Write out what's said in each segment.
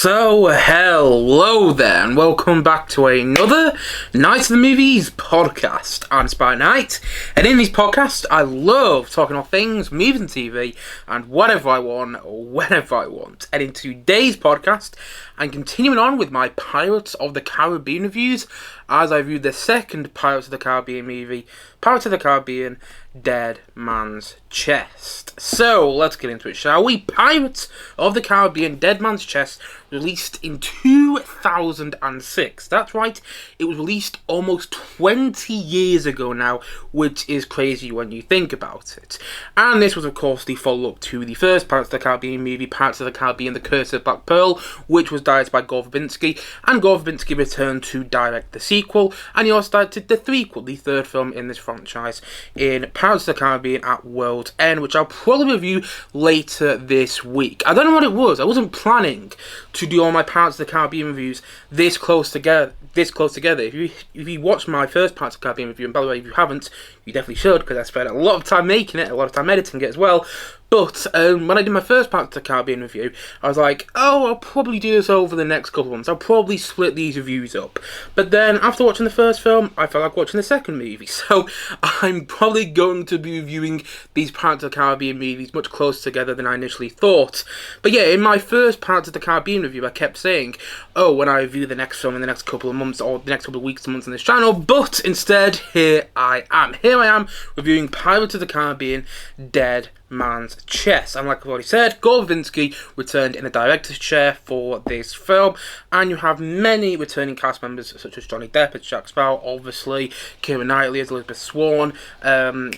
So, hello there, and welcome back to another Night of the Movies podcast. I'm Spy Knight, and in these podcasts, I love talking about things, movies and TV, and whatever I want, whenever I want. And in today's podcast, I'm continuing on with my Pirates of the Caribbean reviews, as I reviewed the second Pirates of the Caribbean movie, Pirates of the Caribbean, Dead Man's Chest. So, let's get into it, shall we? Pirates of the Caribbean, Dead Man's Chest, released in 2006. That's right, it was released almost 20 years ago now, which is crazy when you think about it. And this was, of course, the follow-up to the first Pirates of the Caribbean movie, Pirates of the Caribbean, The Curse of Black Pearl, which was directed by Gore Verbinski, and Gore Verbinski returned to direct the sequel, and he also directed the threequel, the third film in this franchise, in Pirates of the Caribbean at World's End, which I'll probably review later this week. I don't know what it was. I wasn't planning to do all my Pirates of the Caribbean reviews this close together. If you watched my first Pirates of the Caribbean review, and by the way, if you haven't, you definitely should, because I spent a lot of time making it, a lot of time editing it as well. But when I did my first Pirates of the Caribbean review, I was like, oh, I'll probably do this over the next couple of months. I'll probably split these reviews up. But then, after watching the first film, I felt like watching the second movie. So, I'm probably going to be reviewing these Pirates of the Caribbean movies much closer together than I initially thought. But yeah, in my first Pirates of the Caribbean review, I kept saying, oh, when I review the next film in the next couple of months, or the next couple of weeks and months on this channel. But instead, here I am. Here I am, reviewing Pirates of the Caribbean, Dead Man's Chest. And like I've already said, Gore Verbinski returned in the director's chair for this film, and you have many returning cast members such as Johnny Depp as Jack Sparrow, obviously Keira Knightley as Elizabeth Swann,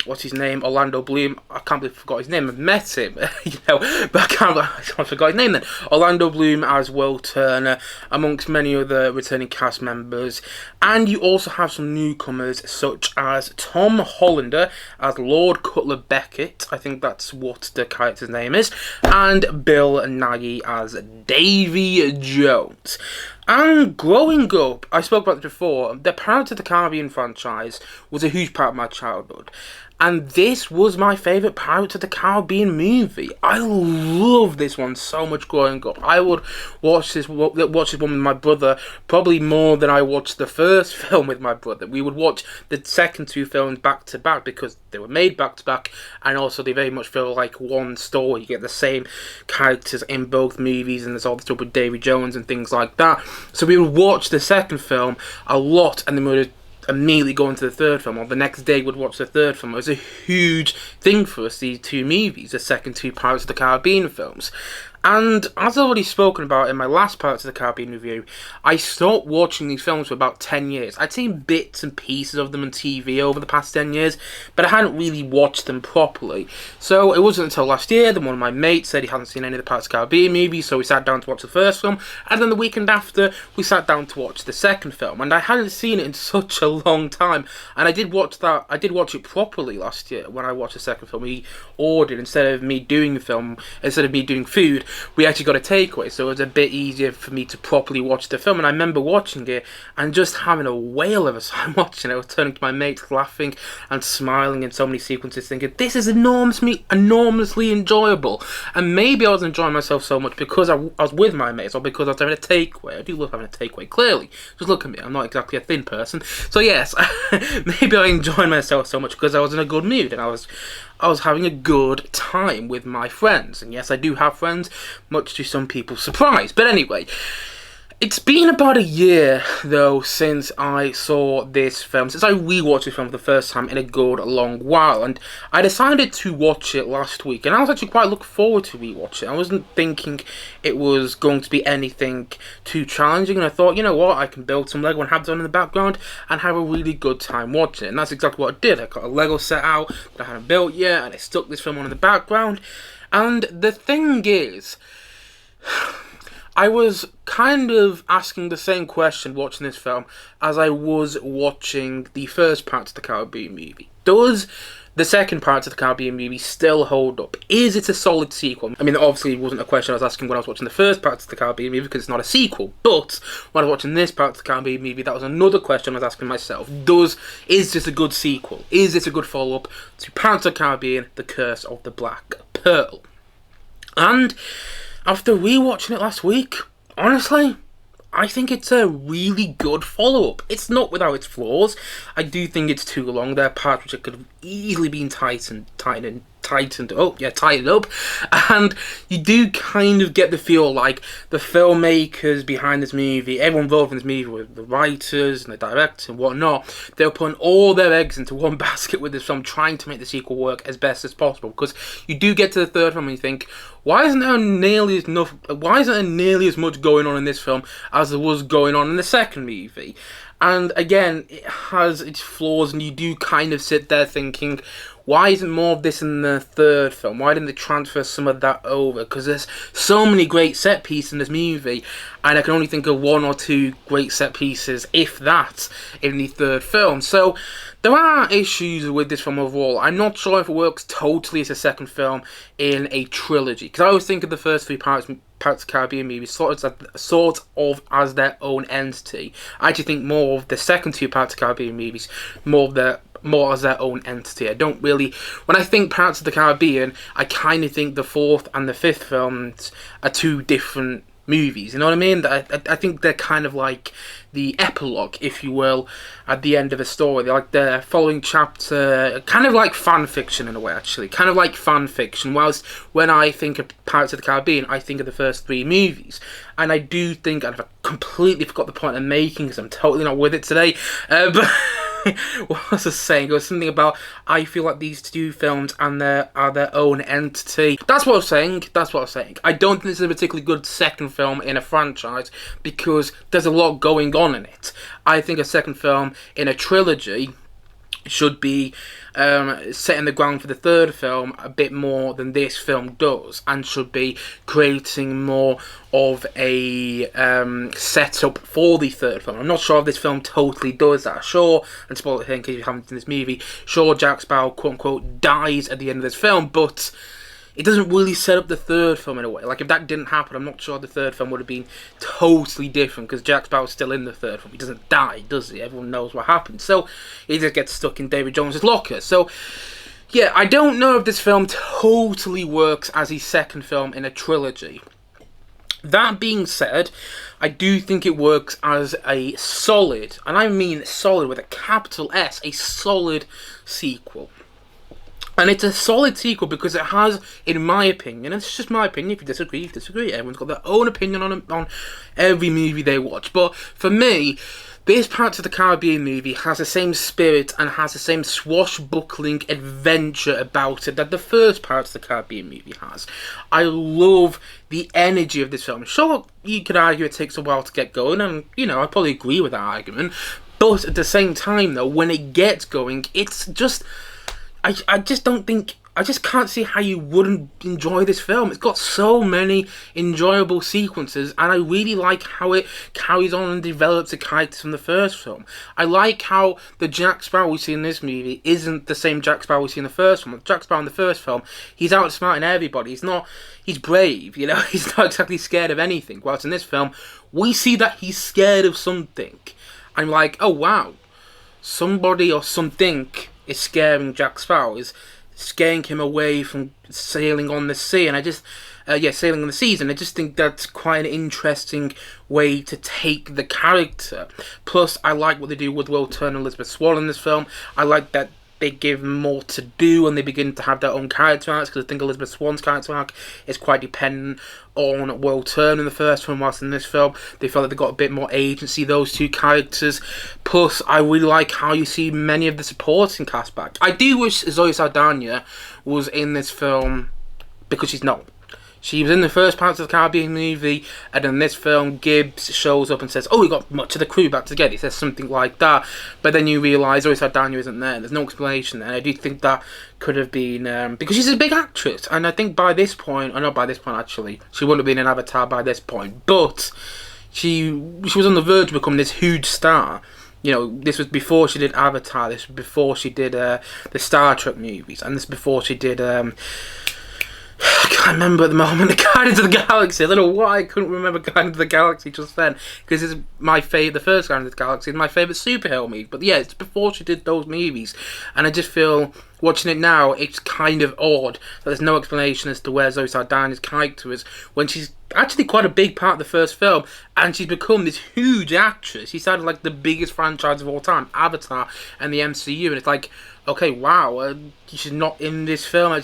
what's his name, Orlando Bloom. I can't believe I forgot his name. I've met him, but I forgot his name then. Orlando Bloom as Will Turner, amongst many other returning cast members. And you also have some newcomers such as Tom Hollander as Lord Cutler Beckett, I think that's what the character's name is, and Bill Nighy as Davy Jones. And growing up, I spoke about this before, the Pirates of the Caribbean franchise was a huge part of my childhood. And this was my favourite Pirates of the Caribbean movie. I love this one so much growing up. I would watch this one with my brother probably more than I watched the first film with my brother. We would watch the second two films back to back because they were made back to back, and also they very much feel like one story. You get the same characters in both movies, and there's all the stuff with Davy Jones and things like that. So we would watch the second film a lot, and then we would immediately go into the third film, or the next day would watch the third film. It was a huge thing for us, these two movies, the second two Pirates of the Caribbean films. And as I've already spoken about in my last Pirates of the Caribbean review, I stopped watching these films for about 10 years. I'd seen bits and pieces of them on TV over the past 10 years, but I hadn't really watched them properly. So it wasn't until last year that one of my mates said he hadn't seen any of the Pirates of the Caribbean movies, so we sat down to watch the first film, and then the weekend after, we sat down to watch the second film. And I hadn't seen it in such a long time, and I did watch it properly last year when I watched the second film. We ordered, instead of me doing food, we actually got a takeaway, so it was a bit easier for me to properly watch the film. And I remember watching it and just having a whale of a time watching it. I was turning to my mates, laughing and smiling in so many sequences, thinking, this is enormously enjoyable. And maybe I was enjoying myself so much because I was with my mates, or because I was having a takeaway. I do love having a takeaway, clearly. Just look at me, I'm not exactly a thin person. So yes, maybe I enjoyed myself so much because I was in a good mood, and I was having a good time with my friends. And yes, I do have friends, much to some people's surprise. But anyway, it's been about a year, though, since I saw this film, since I rewatched this film for the first time in a good long while. And I decided to watch it last week, and I was actually quite looking forward to rewatch it. I wasn't thinking it was going to be anything too challenging, and I thought, you know what, I can build some Lego and have it on in the background and have a really good time watching it. And that's exactly what I did. I got a Lego set out that I hadn't built yet, and I stuck this film on in the background. And the thing is, I was kind of asking the same question watching this film as I was watching the first Pirates of the Caribbean movie. Does the second Pirates of the Caribbean movie still hold up? Is it a solid sequel? I mean, obviously it wasn't a question I was asking when I was watching the first Pirates of the Caribbean movie because it's not a sequel, but when I was watching this Pirates of the Caribbean movie, that was another question I was asking myself. Is this a good sequel? Is this a good follow-up to Pirates of the Caribbean, The Curse of the Black Pearl? And after rewatching it last week, honestly, I think it's a really good follow-up. It's not without its flaws. I do think it's too long. There are parts which could have easily been tightened up. And you do kind of get the feel like the filmmakers behind this movie, everyone involved in this movie, with the writers and the director and whatnot, they're putting all their eggs into one basket with this film, trying to make the sequel work as best as possible. Because you do get to the third film and you think, why isn't there nearly as much going on in this film as there was going on in the second movie? And again, it has its flaws, and you do kind of sit there thinking, why isn't more of this in the third film? Why didn't they transfer some of that over? Because there's so many great set pieces in this movie, and I can only think of one or two great set pieces, if that, in the third film. So there are issues with this film overall. I'm not sure if it works totally as a second film in a trilogy, because I always think of the first three Pirates of the Caribbean movies sort of as their own entity. I actually think more of the second two Pirates of the Caribbean movies more as their own entity. I don't really, when I think Pirates of the Caribbean, I kind of think the fourth and the fifth films are two different movies, you know what I mean? I think they're kind of like the epilogue, if you will, at the end of a story. They're like the following chapter, kind of like fan fiction in a way, actually. Kind of like fan fiction, whilst when I think of Pirates of the Caribbean, I think of the first three movies. And I do think, and I've completely forgot the point I'm making, because I'm totally not with it today, but what was I saying? It was something about, I feel like these two films are their own entity. That's what I was saying. I don't think this is a particularly good second film in a franchise, because there's a lot going on in it. I think a second film in a trilogy should be setting the ground for the third film a bit more than this film does, and should be creating more of a setup for the third film. I'm not sure if this film totally does that. Sure, and spoil it here in case you haven't seen this movie, sure, Jack Sparrow, quote unquote, dies at the end of this film, but it doesn't really set up the third film in a way. Like, if that didn't happen, I'm not sure the third film would have been totally different, because Jack Sparrow's still in the third film. He doesn't die, does he? Everyone knows what happens. So, he just gets stuck in Davy Jones' locker. So, yeah, I don't know if this film totally works as a second film in a trilogy. That being said, I do think it works as a solid, and I mean solid with a capital S, a solid sequel. And it's a solid sequel because it has, in my opinion, and it's just my opinion, if you disagree, you disagree. Everyone's got their own opinion on every movie they watch. But for me, this Pirates of the Caribbean movie has the same spirit and has the same swashbuckling adventure about it that the first Pirates of the Caribbean movie has. I love the energy of this film. Sure, you could argue it takes a while to get going, and, you know, I probably agree with that argument. But at the same time, though, when it gets going, it's just... I just can't see how you wouldn't enjoy this film. It's got so many enjoyable sequences, and I really like how it carries on and develops the characters from the first film. I like how the Jack Sparrow we see in this movie isn't the same Jack Sparrow we see in the first film. Jack Sparrow in the first film, he's outsmarting everybody. He's brave, you know, he's not exactly scared of anything. Whilst in this film, we see that he's scared of something. I'm like, oh wow, somebody or something is scaring Jack Sparrow, is scaring him away from sailing on the sea, and sailing on the seas, and I just think that's quite an interesting way to take the character. Plus, I like what they do with Will Turner and Elizabeth Swann in this film. I like that they give more to do and they begin to have their own character arcs, because I think Elizabeth Swann's character arc is quite dependent on Will Turner in the first film, whilst in this film they felt like they got a bit more agency, those two characters. Plus, I really like how you see many of the supporting cast back. I do wish Zoe Saldana was in this film, because she's not. She was in the first Pirates of the Caribbean movie, and in this film, Gibbs shows up and says, oh, we got much of the crew back together. He says something like that, but then you realise Zoe Saldana isn't there. There's no explanation there. I do think that could have been, because she's a big actress, and I think by this point, or not by this point actually, she wouldn't have been an Avatar by this point, but she was on the verge of becoming this huge star. You know, this was before she did Avatar, this was before she did the Star Trek movies, and this was before she did... I can't remember at the moment, the Guardians of the Galaxy. I don't know why I couldn't remember Guardians of the Galaxy just then, because it's my favourite, the first Guardians of the Galaxy is my favourite superhero movie. But yeah, it's before she did those movies, and I just feel watching it now, it's kind of odd that there's no explanation as to where Zoe Saldana's character is when she's actually quite a big part of the first film, and she's become this huge actress. She started like the biggest franchise of all time, Avatar, and the MCU, and it's like, okay, wow, she's not in this film. I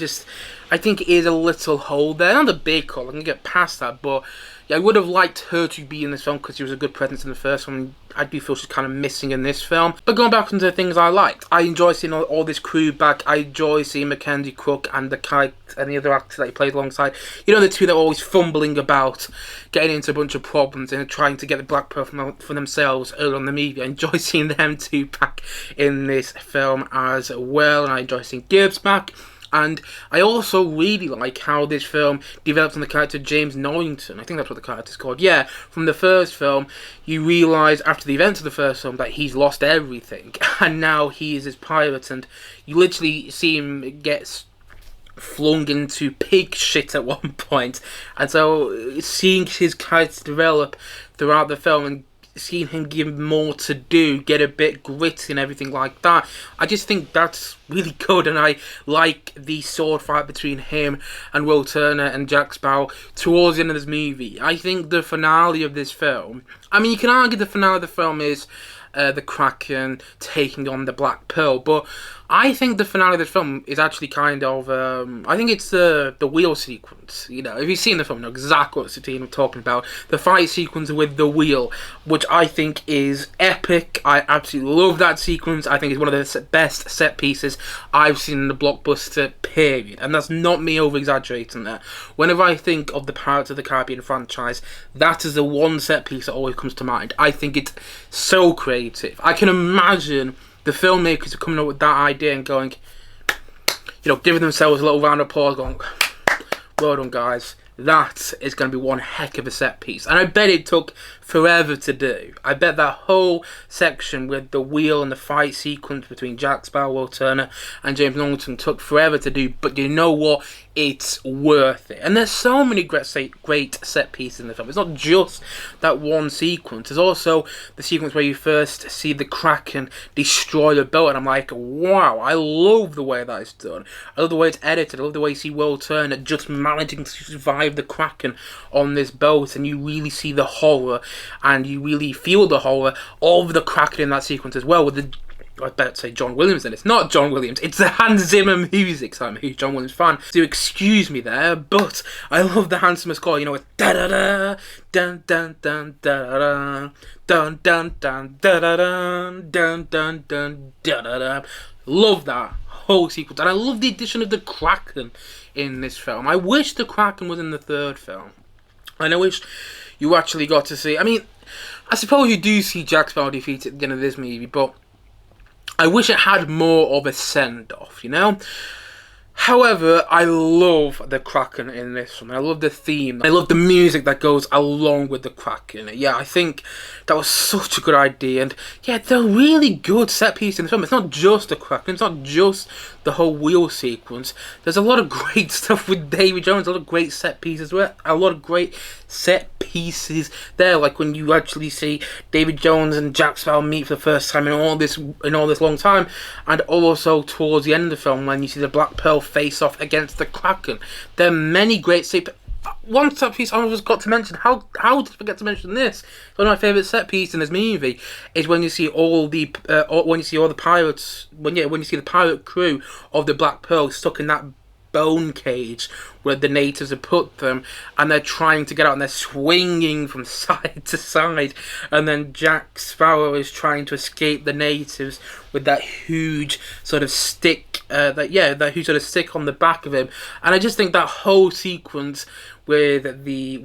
think it is a little hole there. Not a big hole, I can get past that, but yeah, I would have liked her to be in this film because she was a good presence in the first one. I do feel she's kind of missing in this film. But going back into the things I liked, I enjoy seeing all this crew back. I enjoy seeing Mackenzie Crook and the other actor that he played alongside. You know, the two that are always fumbling about, getting into a bunch of problems and trying to get the Black Pearl for themselves early on in the movie. I enjoy seeing them two back in this film as well, and I enjoy seeing Gibbs back. And I also really like how this film develops on the character James Norrington. I think that's what the character's called. Yeah, from the first film, you realise after the events of the first film that he's lost everything. And now he is his pirate, and you literally see him get flung into pig shit at one point. And so seeing his character develop throughout the film and seeing him give more to do, get a bit gritty and everything like that, I just think that's really good. And I like the sword fight between him and Will Turner and Jack Sparrow towards the end of this movie. I think the finale of this film, I mean, you can argue the finale of the film is the Kraken taking on the Black Pearl, but I think the finale of this film is actually kind of, I think it's the wheel sequence. You know, if you've seen the film, you know exactly what I'm talking about. The fight sequence with the wheel, which I think is epic. I absolutely love that sequence. I think it's one of the best set pieces I've seen in the blockbuster, period. And that's not me over-exaggerating that. Whenever I think of the Pirates of the Caribbean franchise, that is the one set piece that always comes to mind. I think it's so creative. I can imagine the filmmakers are coming up with that idea and going, you know, giving themselves a little round of applause, going, well done, guys. That is going to be one heck of a set piece. And I bet it took forever to do. I bet that whole section with the wheel and the fight sequence between Jack Sparrow, Will Turner, and James Norrington took forever to do. But you know what? It's worth it. And there's so many great set pieces in the film. It's not just that one sequence. There's also the sequence where you first see the Kraken destroy a boat. And I'm like, wow, I love the way that is done. I love the way it's edited. I love the way you see Will Turner just managing to survive the Kraken on this boat. And you really see the horror, and you really feel the horror of the Kraken in that sequence as well, with the, I better say John Williams in it. It's not John Williams, it's the Hans Zimmer music, so I'm a huge John Williams fan, so excuse me there, but I love the Hans Zimmer score, you know, it's da-da-da, dun-dun-dun, da-da-da, dun-dun-dun, da-da-da, dun-dun-dun, da-da-da. Love that whole sequence, and I love the addition of the Kraken in this film. I wish the Kraken was in the third film, and I wish you actually got to see, I mean, I suppose you do see Jack Sparrow defeated at the end of this movie, but I wish it had more of a send-off, you know? However, I love the Kraken in this one. I love the theme. I love the music that goes along with the Kraken. Yeah, I think that was such a good idea. And yeah, they're really good set pieces in the film. It's not just the Kraken. It's not just the whole wheel sequence. There's a lot of great stuff with Davy Jones. A lot of great set pieces. A lot of great set pieces there. Like when you actually see Davy Jones and Jack Sparrow meet for the first time in all this long time. And also towards the end of the film when you see the Black Pearl face off against the Kraken. There are many great set pieces. One set piece I almost got to mention. How did I forget to mention this? One of my favourite set pieces in this movie is when you see all the pirates. When you see the pirate crew of the Black Pearl stuck in that bone cage where the natives have put them, and they're trying to get out, and they're swinging from side to side, and then Jack Sparrow is trying to escape the natives with that huge sort of stick, that huge sort of stick on the back of him. And I just think that whole sequence with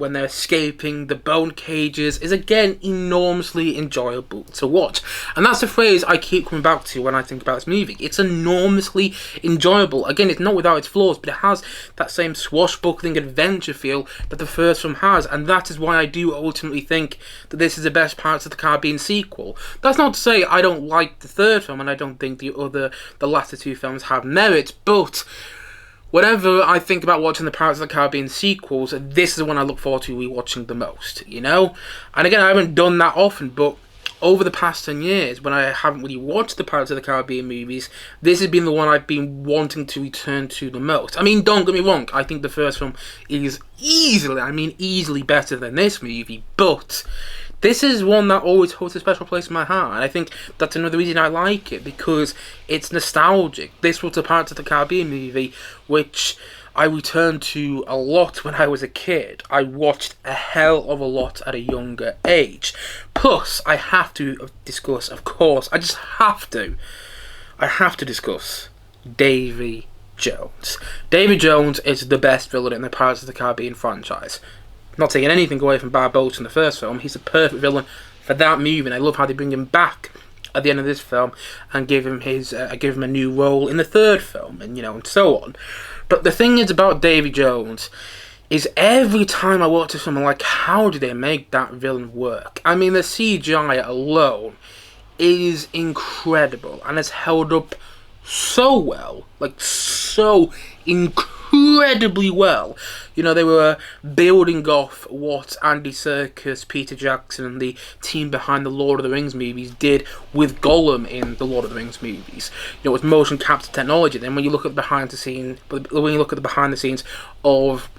when they're escaping the bone cages is again enormously enjoyable to watch. And that's a phrase I keep coming back to when I think about this movie. It's enormously enjoyable. Again, it's not without its flaws, but it has that same swashbuckling adventure feel that the first film has, and that is why I do ultimately think that this is the best Pirates of the Caribbean sequel. That's not to say I don't like the third film, and I don't think the latter two films have merit, but whenever I think about watching the Pirates of the Caribbean sequels, this is the one I look forward to rewatching the most, you know? And again, I haven't done that often, but over the past 10 years, when I haven't really watched the Pirates of the Caribbean movies, this has been the one I've been wanting to return to the most. I mean, don't get me wrong, I think the first film is easily better than this movie, but this is one that always holds a special place in my heart, and I think that's another reason I like it, because it's nostalgic. This was the Pirates of the Caribbean movie, which I returned to a lot when I was a kid. I watched a hell of a lot at a younger age. Plus, I have to discuss, of course, I have to discuss Davy Jones. Davy Jones is the best villain in the Pirates of the Caribbean franchise. Not taking anything away from Barbossa in the first film, he's a perfect villain for that movie, and I love how they bring him back at the end of this film and give him a new role in the third film, and and so on. But the thing is about Davy Jones is every time I watch this film, I'm like, how did they make that villain work? I mean, the CGI alone is incredible and has held up so well, like so incredibly well. They were building off what Andy Serkis, Peter Jackson, and the team behind the Lord of the Rings movies did with Gollum in the Lord of the Rings movies. With motion capture technology. Then when you look at the behind the scenes of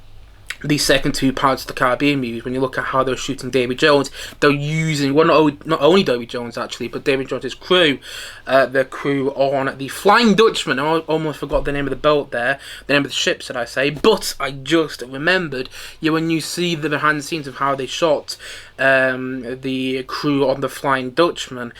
the second two Pirates of the Caribbean movies, when you look at how they're shooting Davy Jones, they're using, well, not only Davy Jones actually, but Davy Jones' crew, the crew on the Flying Dutchman. I almost forgot the name of the boat there, the name of the ship, should I say, but I just remembered, when you see the behind the scenes of how they shot the crew on the Flying Dutchman,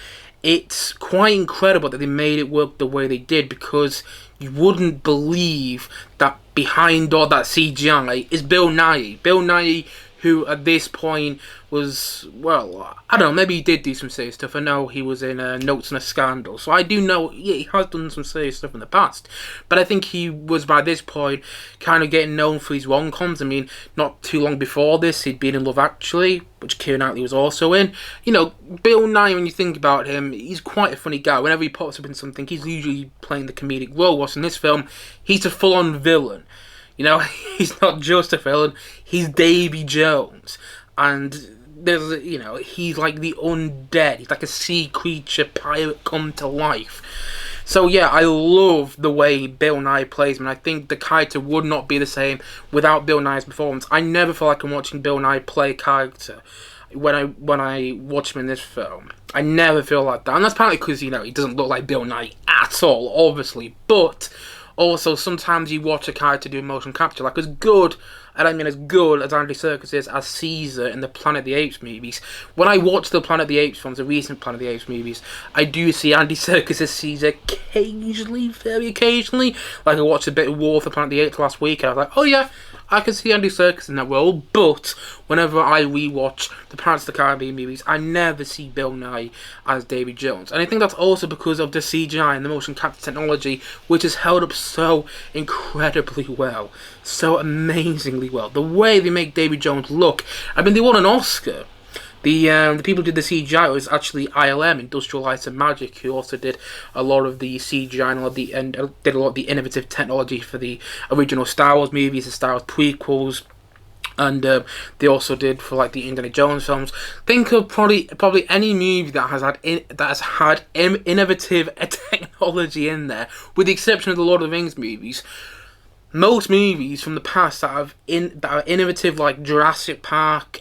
it's quite incredible that they made it work the way they did, because you wouldn't believe that behind all that CGI is Bill Nighy. Bill Nighy, who at this point was, well, I don't know, maybe he did do some serious stuff. I know he was in Notes on a Scandal, so I do know, he has done some serious stuff in the past. But I think he was, by this point, kind of getting known for his rom-coms. I mean, not too long before this, he'd been in Love Actually, which Keira Knightley was also in. Bill Nighy, when you think about him, he's quite a funny guy. Whenever he pops up in something, he's usually playing the comedic role. Whilst in this film, he's a full-on villain. He's not just a villain, he's Davy Jones. And there's, he's like the undead. He's like a sea creature pirate come to life. So yeah, I love the way Bill Nighy plays him, and I think the character would not be the same without Bill Nighy's performance. I never feel like I'm watching Bill Nighy play a character when I watch him in this film. I never feel like that, and that's partly because, he doesn't look like Bill Nighy at all, obviously, but also, sometimes you watch a character do motion capture, like as good as Andy Serkis is as Caesar in the Planet of the Apes movies. When I watch the Planet of the Apes films, the recent Planet of the Apes movies, I do see Andy Serkis as Caesar very occasionally. Like I watched a bit of War of the Planet of the Apes last week, and I was like, oh yeah, I can see Andy Serkis in that role. But whenever I rewatch the Pirates of the Caribbean movies, I never see Bill Nighy as Davy Jones. And I think that's also because of the CGI and the motion capture technology, which has held up so incredibly well, so amazingly well. The way they make Davy Jones look, I mean, they won an Oscar. The people who did the CGI was actually ILM, Industrial Light and Magic, who also did a lot of the CGI and did a lot of the innovative technology for the original Star Wars movies, the Star Wars prequels, and they also did for like the Indiana Jones films. Think of probably any movie that has had innovative technology in there, with the exception of the Lord of the Rings movies. Most movies from the past that are innovative, like Jurassic Park,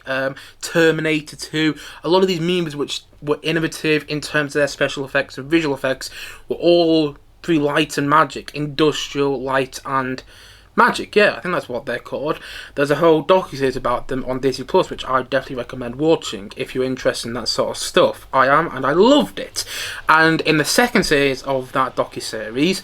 Terminator 2, a lot of these movies which were innovative in terms of their special effects and visual effects were all through light and magic, industrial light and magic. Yeah, I think that's what they're called. There's a whole docu-series about them on Disney Plus, which I definitely recommend watching if you're interested in that sort of stuff. I am, and I loved it. And in the second series of that docu-series,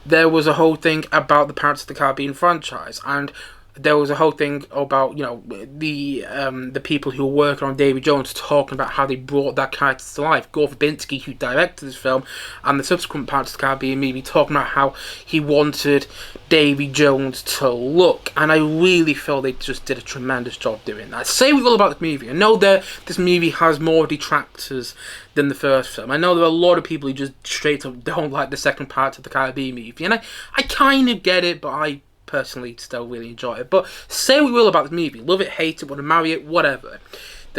there was a whole thing about the Pirates of the Caribbean franchise, and there was a whole thing about, the people who were working on Davy Jones talking about how they brought that character to life. Gore Verbinski, who directed this film, and the subsequent Pirates of the Caribbean movie, talking about how he wanted Davy Jones to look, and I really feel they just did a tremendous job doing that. Say what you will about this movie. I know that this movie has more detractors than the first film. I know there are a lot of people who just straight up don't like the second Pirates of the Caribbean movie, and I kind of get it, but I personally still really enjoy it. But say what you will about this movie, love it, hate it, want to marry it, whatever.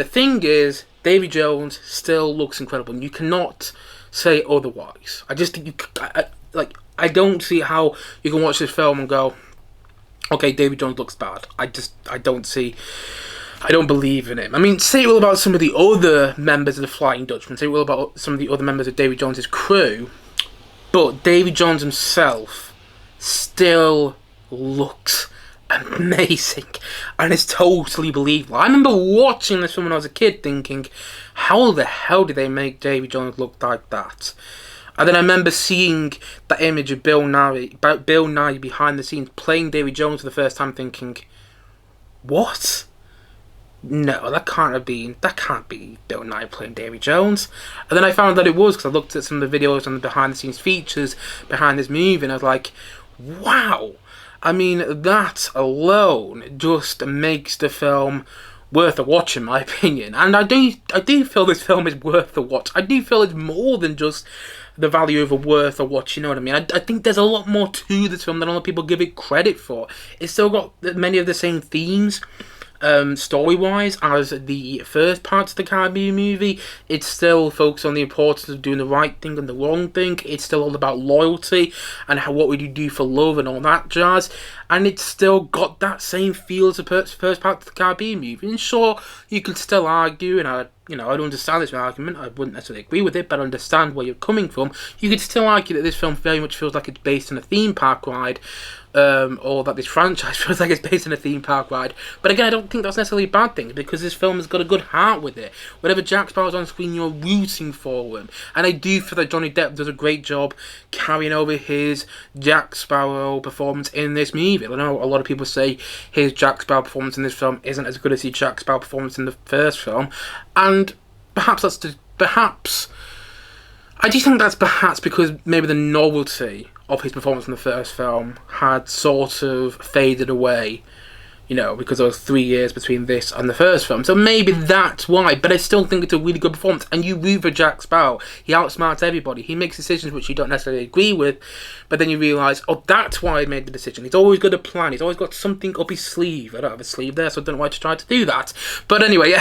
The thing is, Davy Jones still looks incredible, and you cannot say otherwise. I just think I don't see how you can watch this film and go, okay, Davy Jones looks bad. I don't believe in him. I mean, say it all about some of the other members of the Flying Dutchman, say it all about some of the other members of Davy Jones's crew, but Davy Jones himself still looks amazing, and it's totally believable. I remember watching this film when I was a kid thinking, how the hell did they make Davy Jones look like that? And then I remember seeing that image of Bill Nighy behind the scenes playing Davy Jones for the first time thinking, what? No, that can't be Bill Nighy playing Davy Jones. And then I found that it was, because I looked at some of the videos and the behind the scenes features behind this movie, and I was like, wow. I mean, that alone just makes the film worth a watch, in my opinion. And I do feel this film is worth a watch. I do feel it's more than just the value of a worth a watch, you know what I mean? I think there's a lot more to this film than a lot of people give it credit for. It's still got many of the same themes, story-wise, as the first parts of the Caribbean movie. It's still focused on the importance of doing the right thing and the wrong thing. It's still all about loyalty and what would you do for love and all that jazz. And it's still got that same feel as the first part of the Caribbean movie. And sure, you could still argue, and I don't understand this argument. I wouldn't necessarily agree with it, but I understand where you're coming from. You could still argue that this film very much feels like it's based on a theme park ride, or that this franchise feels like it's based on a theme park ride. But again, I don't think that's necessarily a bad thing, because this film has got a good heart with it. Whenever Jack Sparrow's on screen, you're rooting for him. And I do feel that Johnny Depp does a great job carrying over his Jack Sparrow performance in this movie. I know a lot of people say his Jack Sparrow performance in this film isn't as good as his Jack Sparrow performance in the first film, and perhaps I do think that's perhaps because maybe the novelty of his performance in the first film had sort of faded away, because there was 3 years between this and the first film. So maybe that's why, but I still think it's a really good performance, and you root for Jack Sparrow. He outsmarts everybody. He makes decisions which you don't necessarily agree with, but then you realise, oh, that's why he made the decision. He's always got a plan. He's always got something up his sleeve. I don't have a sleeve there, so I don't know why to try to do that. But anyway,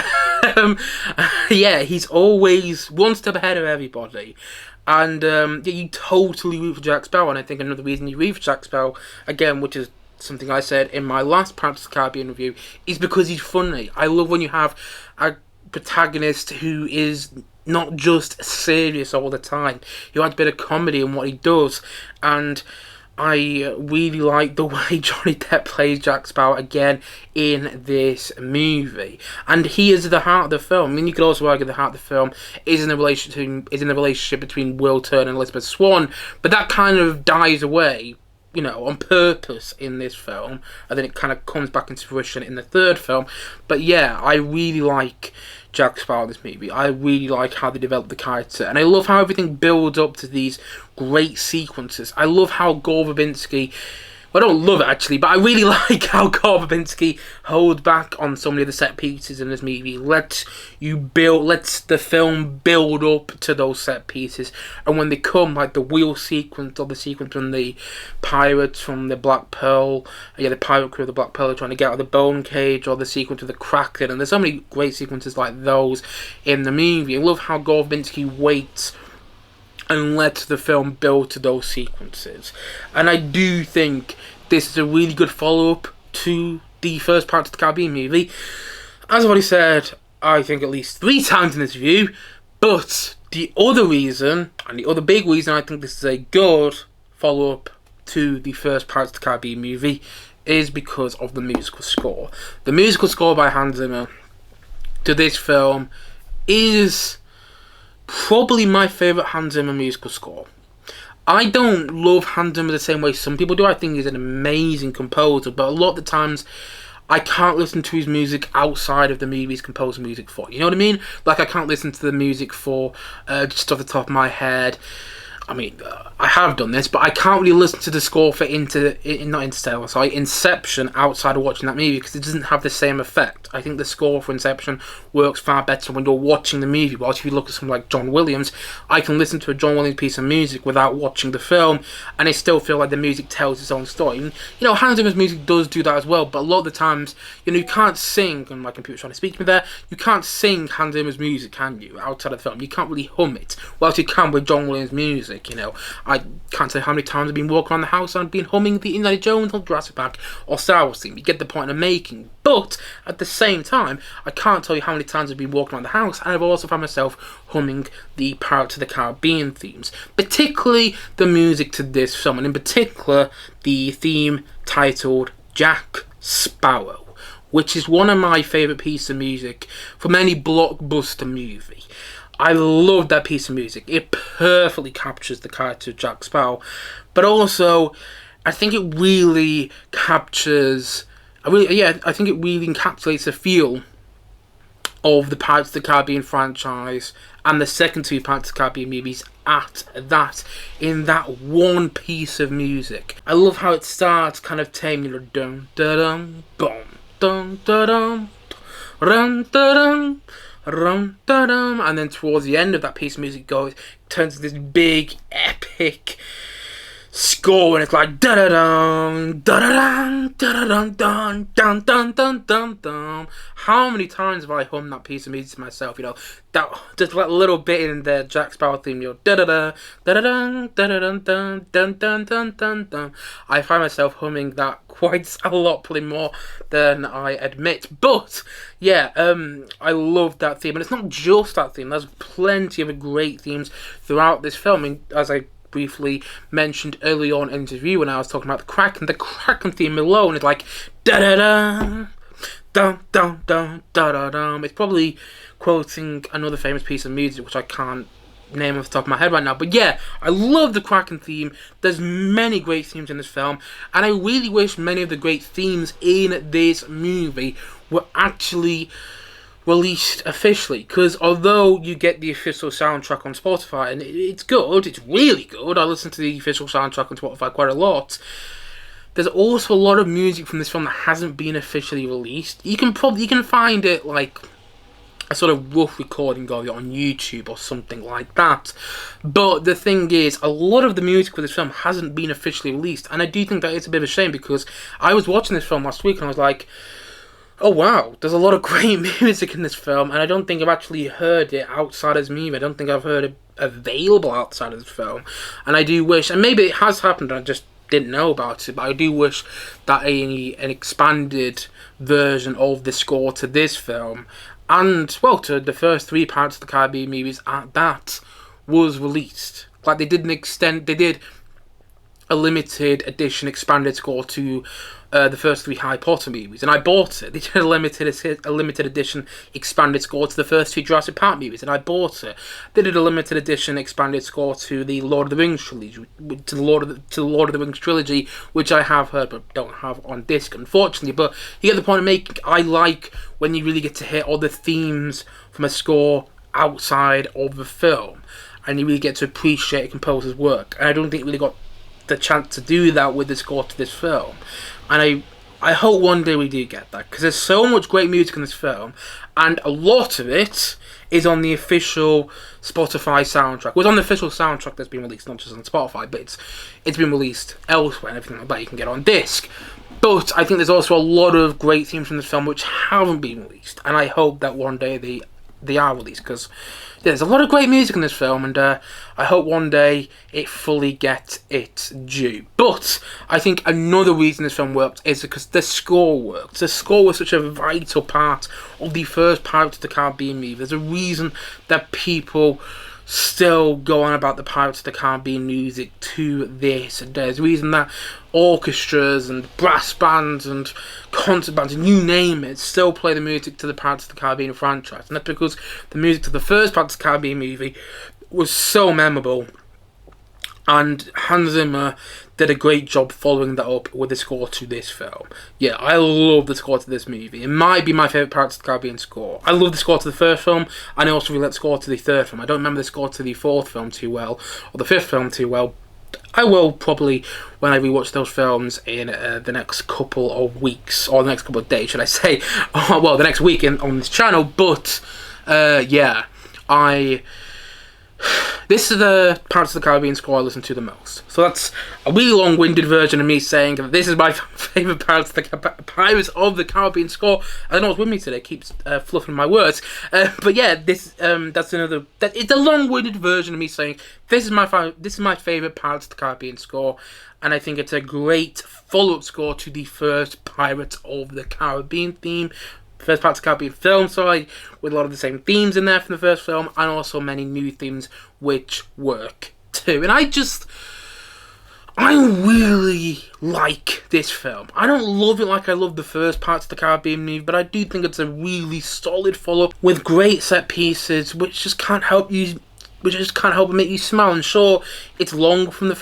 yeah, he's always one step ahead of everybody. And you totally root for Jack Sparrow, and I think another reason you root for Jack Sparrow, again, which is something I said in my last Pirates of the Caribbean review, is because he's funny. I love when you have a protagonist who is not just serious all the time, who adds a bit of comedy in what he does, and I really like the way Johnny Depp plays Jack Sparrow again in this movie, and he is the heart of the film. I mean, you could also argue the heart of the film is in the relationship between Will Turner and Elizabeth Swann, but that kind of dies away, on purpose in this film, and then it kind of comes back into fruition in the third film. But yeah, I really like Jack Sparrow in this movie. I really like how they develop the character, and I love how everything builds up to these great sequences. I love how Gore Verbinski, well, I don't love it actually, but I really like how Gore Verbinski holds back on so many of the set pieces in this movie. Lets the film build up to those set pieces, and when they come, like the wheel sequence, or the sequence from the pirates from the Black Pearl, the pirate crew of the Black Pearl are trying to get out of the bone cage, or the sequence of the Kraken, and there's so many great sequences like those in the movie. I love how Gore Verbinski waits and let the film build to those sequences. And I do think this is a really good follow-up to the first part of the Caribbean movie. As I've already said, I think at least 3 times in this review, but the other reason, and the other big reason I think this is a good follow-up to the first part of the Caribbean movie, is because of the musical score. The musical score by Hans Zimmer to this film is probably my favourite Hans Zimmer musical score. I don't love Hans Zimmer the same way some people do. I think he's an amazing composer, but a lot of the times I can't listen to his music outside of the movie he's composed music for. You know what I mean? Like, I can't listen to the music for just off the top of my head. I mean, I have done this, but I can't really listen to the score for Inception outside of watching that movie, because it doesn't have the same effect. I think the score for Inception works far better when you're watching the movie. Whilst if you look at something like John Williams, I can listen to a John Williams piece of music without watching the film, and I still feel like the music tells its own story. And, you know, Hans Zimmer's music does do that as well, but a lot of the times, you know, you can't sing, and my computer's trying to speak to me there, you can't sing Hans Zimmer's music, can you, outside of the film? You can't really hum it, whilst you can with John Williams' music. You know, I can't say how many times I've been walking around the house and I've been humming the Indiana Jones or Jurassic Park or Star Wars theme. You get the point I'm making. But at the same time, I can't tell you how many times I've been walking around the house and I've also found myself humming the Pirates of the Caribbean themes, particularly the music to this film, and in particular the theme titled Jack Sparrow, which is one of my favourite pieces of music from any blockbuster movie. I love that piece of music. It perfectly captures the character of Jack Sparrow, but also I think it really captures, I think it really encapsulates the feel of the Pirates of the Caribbean franchise and the second two Pirates of the Caribbean movies in that one piece of music. I love how it starts kind of tame, you know, dum da dum boom dum da dum rum da dum rum da dum, and then towards the end of that piece of music turns to this big epic score, and it's like da da dum da da dum da da dum dum dum dum dum dum dum. How many times have I hummed that piece of music to myself? You know, that just that little bit in the Jack Sparrow theme. You know, da da da da da dum da da dum dum dum dum dum dum dum. I find myself humming that quite a lot, probably more than I admit. But yeah, I love that theme, and it's not just that theme. There's plenty of great themes throughout this film, and as I briefly mentioned early on in the review when I was talking about the Kraken theme alone is like da da da dum dum dum da da dum. It's probably quoting another famous piece of music which I can't name off the top of my head right now, but yeah, I love the Kraken theme. There's many great themes in this film, and I really wish many of the great themes in this movie were actually released officially, because although you get the official soundtrack on Spotify, and it's good, it's really good, I listen to the official soundtrack on Spotify quite a lot, there's also a lot of music from this film that hasn't been officially released. You can find it like a sort of rough recording of it on YouTube or something like that, but the thing is, a lot of the music for this film hasn't been officially released, and I do think that it's a bit of a shame, because I was watching this film last week and I was like, oh wow, there's a lot of great music in this film, and I don't think I've actually heard it outside of this movie. I don't think I've heard it available outside of this film, and I do wish, and maybe it has happened and I just didn't know about it, but I do wish that an expanded version of the score to this film, and, well, to the first three Pirates of the Caribbean movies at that, was released. Like, they did a limited edition expanded score to the first three Harry Potter movies, and I bought it. They did a limited edition expanded score to the first two Jurassic Park movies, and I bought it. They did a limited edition expanded score to the Lord of the Rings trilogy, which I have heard but don't have on disc, unfortunately. But you get the point I'm making. I like when you really get to hear all the themes from a score outside of the film, and you really get to appreciate a composer's work. And I don't think we really got the chance to do that with the score to this film, and I hope one day we do get that, because there's so much great music in this film, and a lot of it is on the official Spotify soundtrack. Well, it's on the official soundtrack that's been released, not just on Spotify, but it's been released elsewhere and everything like that. You can get on disc. But I think there's also a lot of great themes from this film which haven't been released, and I hope that one day they are released, because there's a lot of great music in this film, and I hope one day it fully gets its due. But I think another reason this film worked is because the score worked. The score was such a vital part of the first Pirates of the Caribbean movie. There's a reason that people still go on about the Pirates of the Caribbean music to this day. There's a reason that orchestras and brass bands and concert bands and you name it still play the music to the Pirates of the Caribbean franchise, and that's because the music to the first Pirates of the Caribbean movie was so memorable And Hans Zimmer did a great job following that up with the score to this film. Yeah, I love the score to this movie. It might be my favourite Pirates of the Caribbean score. I love the score to the first film, and I also really like the score to the third film. I don't remember the score to the fourth film too well, or the fifth film too well. I will probably, when I rewatch those films in the next couple of weeks, or the next couple of days, should I say. Well, the next week on this channel, but, yeah, this is the Pirates of the Caribbean score I listen to the most. So that's a really long-winded version of me saying that this is my favourite Pirates of the Caribbean score. I don't know what's with me today. It keeps fluffing my words. But yeah, that's another. It's a long-winded version of me saying this is my favourite Pirates of the Caribbean score, and I think it's a great follow-up score to the first Pirates of the Caribbean theme. First Pirates of the Caribbean film, with a lot of the same themes in there from the first film, and also many new themes which work too. And I really like this film. I don't love it like I love the first Pirates of the Caribbean movie, but I do think it's a really solid follow-up with great set pieces, which just can't help but make you smile. And sure, it's longer than the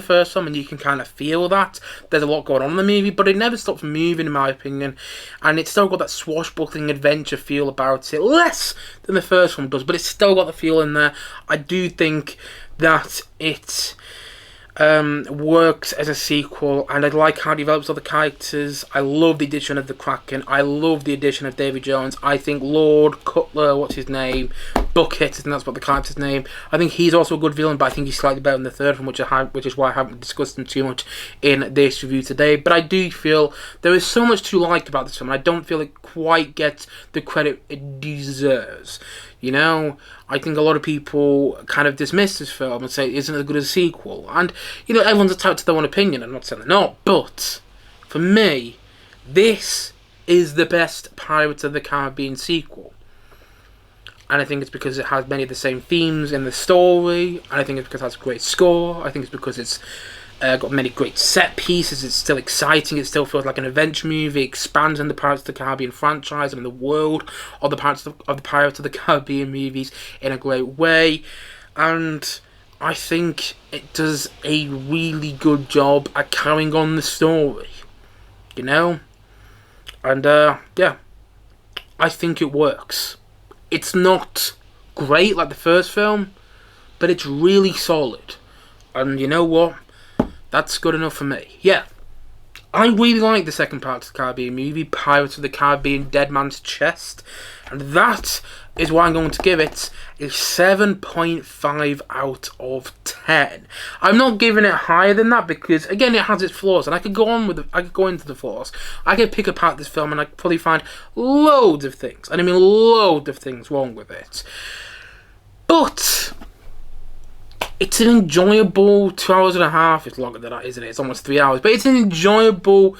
first film, and you can kind of feel that there's a lot going on in the movie, but it never stops moving, in my opinion, and it's still got that swashbuckling adventure feel about it, less than the first one does, but it's still got the feel in there. I do think that it works as a sequel, and I like how it develops all the characters. I love the addition of the Kraken. I love the addition of Davy Jones. I think Lord Cutler, what's his name? Bucket, and that's what the character's name. I think he's also a good villain, but I think he's slightly better in the third one, which is why I haven't discussed him too much in this review today. But I do feel there is so much to like about this film, and I don't feel it quite gets the credit it deserves. You know, I think a lot of people kind of dismiss this film and say it isn't as good as a sequel. And, you know, everyone's entitled to their own opinion. I'm not saying they're not. But, for me, this is the best Pirates of the Caribbean sequel. And I think it's because it has many of the same themes in the story. And I think it's because it has a great score. I think it's because it's got many great set pieces. It's still exciting. It still feels like an adventure movie. It expands on the Pirates of the Caribbean franchise and the world of the Pirates of the Caribbean movies in a great way. And I think it does a really good job at carrying on the story. You know? And, yeah. I think it works. It's not great like the first film, but it's really solid. And you know what? That's good enough for me. Yeah. I really like the second Pirates of the Caribbean movie, Pirates of the Caribbean Dead Man's Chest. And that is why I'm going to give it a 7.5 out of 10. I'm not giving it higher than that because, again, it has its flaws. And I could go into the flaws. I could pick apart this film and I could probably find loads of things. And I mean loads of things wrong with it. But it's an enjoyable 2 hours and a half. It's longer than that, isn't it? It's almost 3 hours. But it's an enjoyable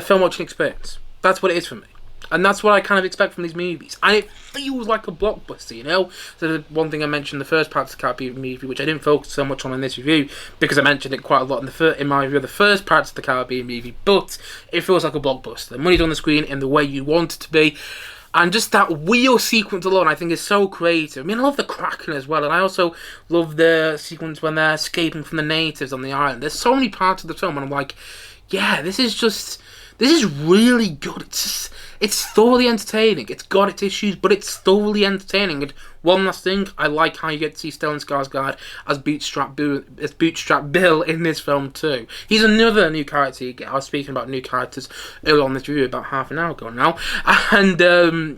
film watching experience. That's what it is for me. And that's what I kind of expect from these movies. And it feels like a blockbuster, you know? So the one thing I mentioned, the first Pirates of the Caribbean movie, which I didn't focus so much on in this review, because I mentioned it quite a lot in my review of the first Pirates of the Caribbean movie, but it feels like a blockbuster. The money's on the screen in the way you want it to be. And just that wheel sequence alone, I think, is so creative. I mean, I love the Kraken as well, and I also love the sequence when they're escaping from the natives on the island. There's so many parts of the film, and I'm like, yeah, this is really good. It's thoroughly entertaining. It's got its issues, but it's thoroughly entertaining. And one last thing, I like how you get to see Stellan Skarsgård as Bootstrap Bill in this film too. He's another new character you get. I was speaking about new characters earlier on this review about half an hour ago now. And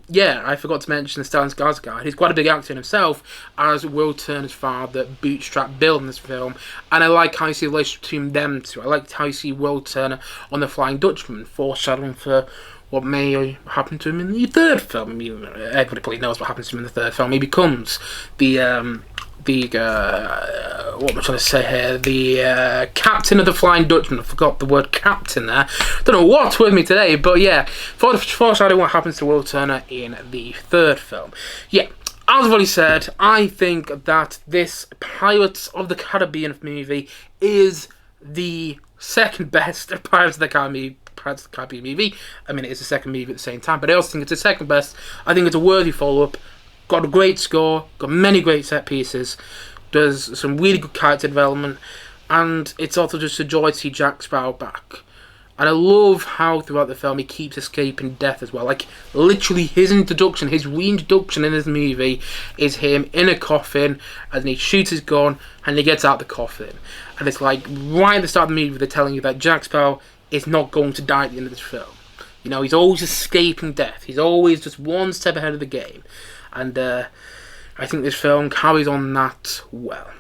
yeah, I forgot to mention Stellan Skarsgård. He's quite a big actor in himself as Will Turner's father, Bootstrap Bill, in this film. And I like how you see the relationship between them two. I like how you see Will Turner on the Flying Dutchman, foreshadowing for what may happen to him in the third film. I mean, everybody probably knows what happens to him in the third film. He becomes the what am I trying to say here? The captain of the Flying Dutchman. I forgot the word captain there. Don't know what's with me today, but yeah, foreshadowing what happens to Will Turner in the third film. Yeah. As I've already said, I think that this Pirates of the Caribbean movie is the second best Pirates of the Caribbean movie. I mean, it is the second movie at the same time, but I also think it's the second best. I think it's a worthy follow-up. Got a great score, got many great set pieces, There's some really good character development, and it's also just a joy to see Jack Sparrow back. And I love how throughout the film he keeps escaping death as well. Like, literally his introduction, his reintroduction in this movie is him in a coffin, and he shoots his gun, and he gets out the coffin. And it's like, right at the start of the movie, they're telling you that Jack Sparrow is not going to die at the end of this film. You know, he's always escaping death. He's always just one step ahead of the game. And I think this film carries on that well.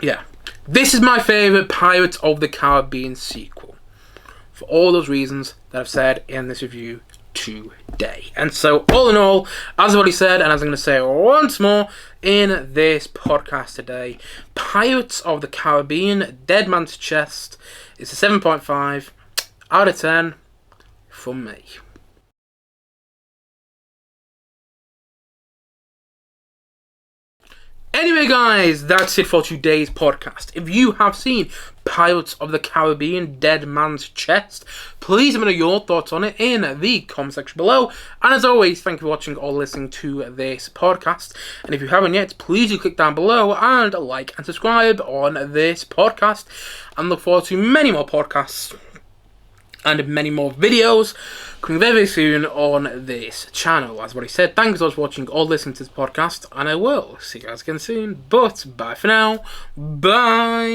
Yeah. This is my favourite Pirates of the Caribbean sequel, for all those reasons that I've said in this review today. And so, all in all, as I've already said, and as I'm going to say once more in this podcast today, Pirates of the Caribbean Dead Man's Chest is a 7.5 out of 10 from me. Anyway, guys, that's it for today's podcast. If you have seen Pirates of the Caribbean Dead Man's Chest, please let me know your thoughts on it in the comment section below. And as always, thank you for watching or listening to this podcast. And if you haven't yet, please do click down below and like and subscribe on this podcast. And look forward to many more podcasts and many more videos coming very, very soon on this channel. As what I said, thanks for watching or listening to this podcast, and I will see you guys again soon. But bye for now. Bye.